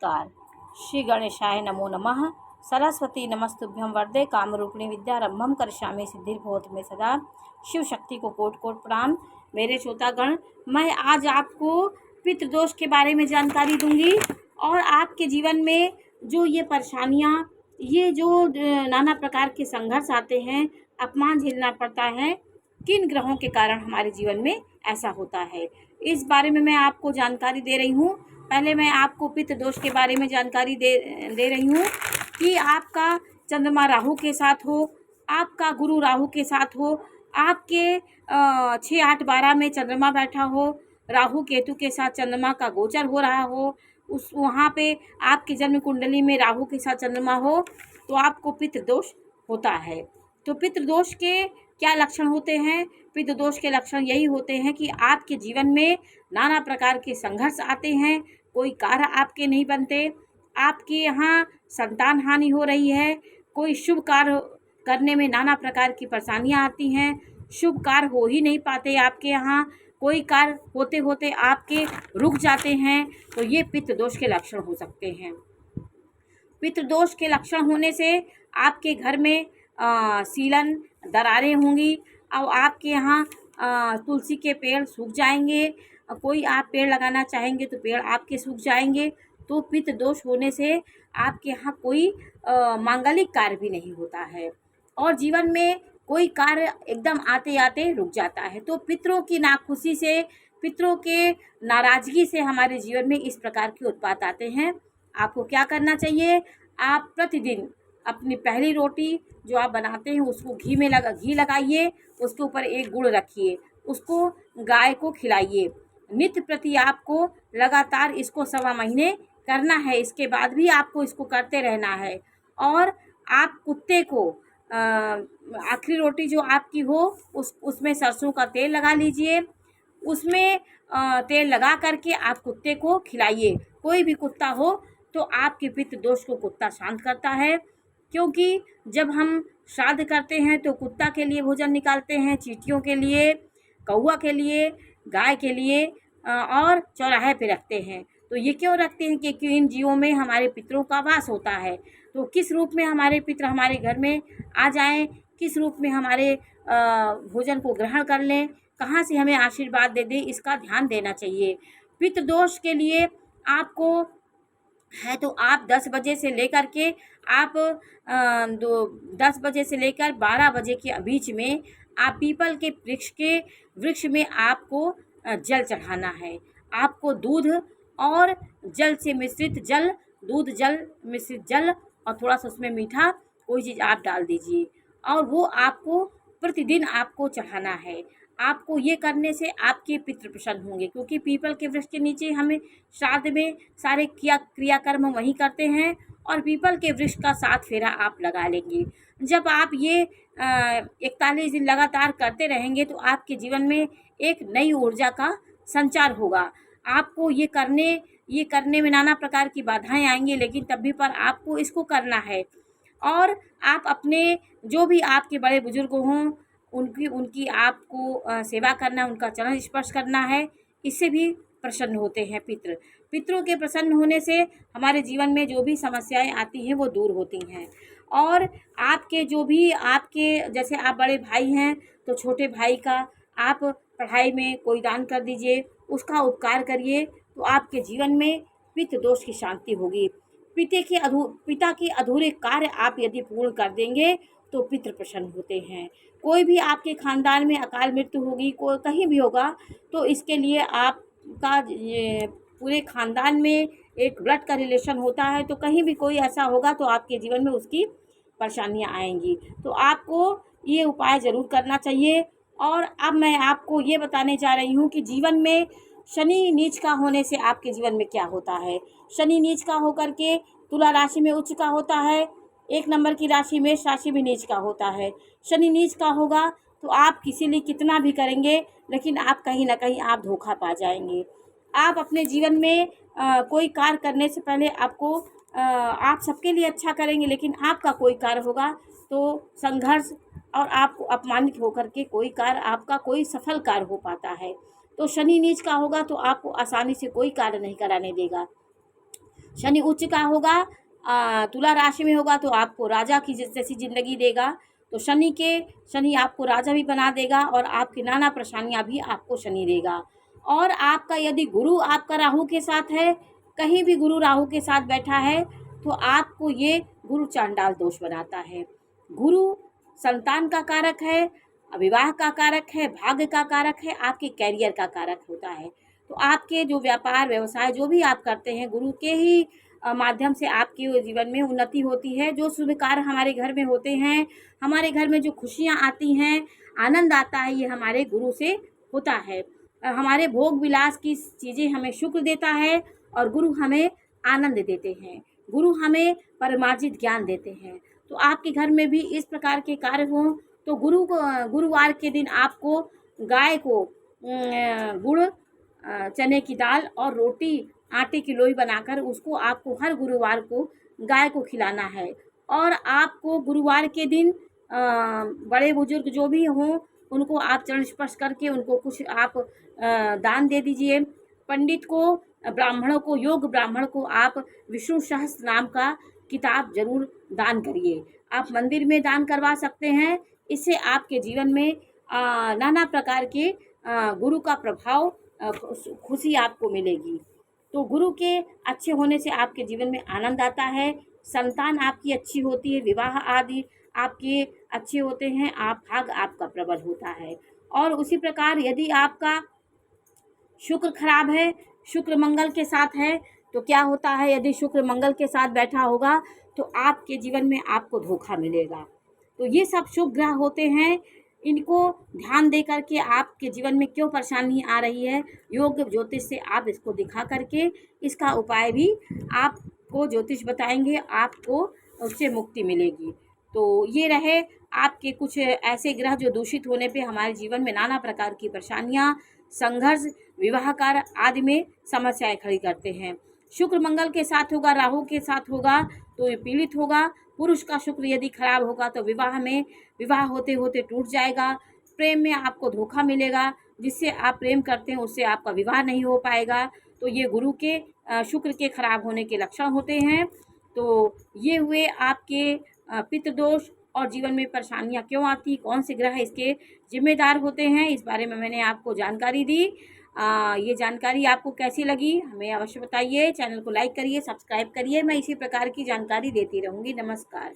नमस्कार। श्री गणेशाय नमो नमः। सरस्वती नमस्तुभ्यं वरदे कामरूपिणी विद्यारंभम करिष्यामि सिद्धिर्भवतु मे सदा। शिव शक्ति को कोटि कोटि प्रणाम। मेरे श्रोतागण, मैं आज आपको पितृदोष के बारे में जानकारी दूंगी और आपके जीवन में जो ये परेशानियाँ, ये जो नाना प्रकार के संघर्ष आते हैं, अपमान झेलना पड़ता है, किन ग्रहों के कारण हमारे जीवन में ऐसा होता है, इस बारे में मैं आपको जानकारी दे रही हूँ। पहले मैं आपको पितृदोष के बारे में जानकारी दे रही हूँ कि आपका चंद्रमा राहु के साथ हो, आपका गुरु राहु के साथ हो, आपके 6, 8, 12 में चंद्रमा बैठा हो, राहु केतु के साथ चंद्रमा का गोचर हो रहा हो, वहाँ पे आपकी जन्म कुंडली में राहु के साथ चंद्रमा हो, तो आपको पितृदोष होता है। तो पितृदोष के क्या लक्षण होते हैं? पितृदोष के लक्षण यही होते हैं कि आपके जीवन में नाना प्रकार के संघर्ष आते हैं, कोई कार्य आपके नहीं बनते, आपके यहाँ संतान हानि हो रही है, कोई शुभ कार्य करने में नाना प्रकार की परेशानियाँ आती हैं, शुभ कार्य हो ही नहीं पाते आपके यहाँ, कोई कार्य होते होते आपके रुक जाते हैं, तो ये पितृदोष के लक्षण हो सकते हैं। पितृदोष के लक्षण होने से आपके घर में सीलन, दरारें होंगी और आपके यहाँ तुलसी के पेड़ सूख जाएंगे, कोई आप पेड़ लगाना चाहेंगे तो पेड़ आपके सूख जाएंगे। तो पितृदोष होने से आपके यहाँ कोई मांगलिक कार्य भी नहीं होता है और जीवन में कोई कार्य एकदम आते आते रुक जाता है। तो पितरों की नाखुशी से, पितरों के नाराज़गी से हमारे जीवन में इस प्रकार के उत्पात आते हैं। आपको क्या करना चाहिए? आप प्रतिदिन अपनी पहली रोटी जो आप बनाते हैं उसको घी लगाइए, उसके ऊपर एक गुड़ रखिए, उसको गाय को खिलाइए। नित्य प्रति आपको लगातार इसको 1.25 महीने करना है, इसके बाद भी आपको इसको करते रहना है। और आप कुत्ते को आखिरी रोटी जो आपकी हो उसमें सरसों का तेल लगा लीजिए, उसमें तेल लगा करके आप कुत्ते को खिलाइए। कोई भी कुत्ता हो तो आपके पितृदोष को कुत्ता शांत करता है, क्योंकि जब हम श्राद्ध करते हैं तो कुत्ता के लिए भोजन निकालते हैं, चींटियों के लिए, कौवा के लिए, गाय के लिए और चौराहे पे रखते हैं। तो ये क्यों रखते हैं? क्योंकि इन जीवों में हमारे पितरों का वास होता है। तो किस रूप में हमारे पितर हमारे घर में आ जाएं, किस रूप में हमारे भोजन को ग्रहण कर लें, कहाँ से हमें आशीर्वाद दे दें, इसका ध्यान देना चाहिए। पितृदोष के लिए आपको है तो आप 10 बजे से लेकर के आप 10 बजे से लेकर 12 बजे के बीच में आप पीपल के वृक्ष में आपको जल चढ़ाना है। आपको दूध और जल से मिश्रित जल, दूध जल मिश्रित जल और थोड़ा सा उसमें मीठा कोई चीज़ आप डाल दीजिए और वो आपको प्रतिदिन आपको चढ़ाना है। आपको ये करने से आपके पितृ प्रसन्न होंगे, क्योंकि पीपल के वृक्ष के नीचे हमें श्राद्ध में सारे क्रियाकर्म वहीं करते हैं और पीपल के वृक्ष का 7 फेरा आप लगा लेंगे। जब आप ये 41 दिन लगातार करते रहेंगे तो आपके जीवन में एक नई ऊर्जा का संचार होगा। आपको ये करने में नाना प्रकार की बाधाएं आएंगी, लेकिन तब भी पर आपको इसको करना है। और आप अपने जो भी आपके बड़े बुजुर्ग हों उनकी आपको सेवा करना, उनका चरण स्पर्श करना है। इससे भी प्रसन्न होते हैं पितरों के प्रसन्न होने से हमारे जीवन में जो भी समस्याएं आती हैं वो दूर होती हैं। और आपके जो भी आपके जैसे आप बड़े भाई हैं तो छोटे भाई का आप पढ़ाई में कोई दान कर दीजिए, उसका उपकार करिए, तो आपके जीवन में पितृदोष की शांति होगी। पिता के अधूरे कार्य आप यदि पूर्ण कर देंगे तो पितृ प्रसन्न होते हैं। कोई भी आपके खानदान में अकाल मृत्यु होगी, कोई कहीं भी होगा, तो इसके लिए आपका पूरे खानदान में एक ब्लड का रिलेशन होता है, तो कहीं भी कोई ऐसा होगा तो आपके जीवन में उसकी परेशानियां आएंगी। तो आपको ये उपाय ज़रूर करना चाहिए। और अब मैं आपको ये बताने जा रही हूँ कि जीवन में शनि नीच का होने से आपके जीवन में क्या होता है। शनि नीच का होकर के तुला राशि में उच्च का होता है, 1 नंबर की राशि मेष राशि में नीच का होता है। शनि नीच का होगा तो आप किसी लिए कितना भी करेंगे, लेकिन आप कहीं ना कहीं आप धोखा पा जाएंगे। आप अपने जीवन में कोई कार्य करने से पहले आपको आप सबके लिए अच्छा करेंगे, लेकिन आपका कोई कार्य होगा तो संघर्ष और आपको अपमानित होकर के कोई कार्य आपका कोई सफल कार्य हो पाता है। तो शनि नीच का होगा तो आपको आसानी से कोई कार्य नहीं कराने देगा। शनि उच्च का होगा, तुला राशि में होगा तो आपको राजा की जैसी ज़िंदगी देगा। तो शनि आपको राजा भी बना देगा और आपकी नाना परेशानियाँ भी आपको शनि देगा। और आपका यदि गुरु आपका राहु के साथ है, कहीं भी गुरु राहु के साथ बैठा है, तो आपको ये गुरु चांडाल दोष बनाता है। गुरु संतान का कारक है, विवाह का कारक है, भाग्य का कारक है, आपके कैरियर का कारक होता है। तो आपके जो व्यापार व्यवसाय जो भी आप करते हैं, गुरु के ही माध्यम से आपके जीवन में उन्नति होती है। जो शुभ कार्य हमारे घर में होते हैं, हमारे घर में जो खुशियाँ आती हैं, आनंद आता है, ये हमारे गुरु से होता है। हमारे भोग विलास की चीज़ें हमें शुक्र देता है और गुरु हमें आनंद देते हैं। गुरु हमें परमार्जित ज्ञान देते हैं। तो आपके घर में भी इस प्रकार के कार्य हों तो गुरुवार के दिन आपको गाय को गुड़, चने की दाल और रोटी आटे की लोई बनाकर उसको आपको हर गुरुवार को गाय को खिलाना है। और आपको गुरुवार के दिन बड़े बुजुर्ग जो भी हों उनको आप चरण स्पर्श करके उनको कुछ आप दान दे दीजिए। पंडित को, ब्राह्मणों को, योग ब्राह्मण को आप विष्णु सहस्त्र नाम का किताब जरूर दान करिए। आप मंदिर में दान करवा सकते हैं। इससे आपके जीवन में नाना प्रकार के गुरु का प्रभाव, खुशी आपको मिलेगी। तो गुरु के अच्छे होने से आपके जीवन में आनंद आता है, संतान आपकी अच्छी होती है, विवाह आदि आपके अच्छे होते हैं, आप भाग आपका प्रबल होता है। और उसी प्रकार यदि आपका शुक्र खराब है, शुक्र मंगल के साथ है, तो क्या होता है, यदि शुक्र मंगल के साथ बैठा होगा तो आपके जीवन में आपको धोखा मिलेगा। तो ये सब शुभ ग्रह होते हैं, इनको ध्यान दे करके आपके जीवन में क्यों परेशानी आ रही है, योग ज्योतिष से आप इसको दिखा करके इसका उपाय भी आपको ज्योतिष बताएंगे, आपको उससे मुक्ति मिलेगी। तो ये रहे आपके कुछ ऐसे ग्रह जो दूषित होने पे हमारे जीवन में नाना प्रकार की परेशानियाँ, संघर्ष, विवाह कार्य आदि में समस्याएं खड़ी करते हैं। शुक्र मंगल के साथ होगा, राहु के साथ होगा तो ये पीड़ित होगा। पुरुष का शुक्र यदि खराब होगा तो विवाह होते होते टूट जाएगा। प्रेम में आपको धोखा मिलेगा, जिससे आप प्रेम करते हैं उससे आपका विवाह नहीं हो पाएगा। तो ये गुरु के शुक्र के खराब होने के लक्षण होते हैं। तो ये हुए आपके पितृदोष और जीवन में परेशानियां क्यों आती, कौन से ग्रह इसके जिम्मेदार होते हैं, इस बारे में मैंने आपको जानकारी दी। ये जानकारी आपको कैसी लगी हमें अवश्य बताइए। चैनल को लाइक करिए, सब्सक्राइब करिए। मैं इसी प्रकार की जानकारी देती रहूँगी। नमस्कार।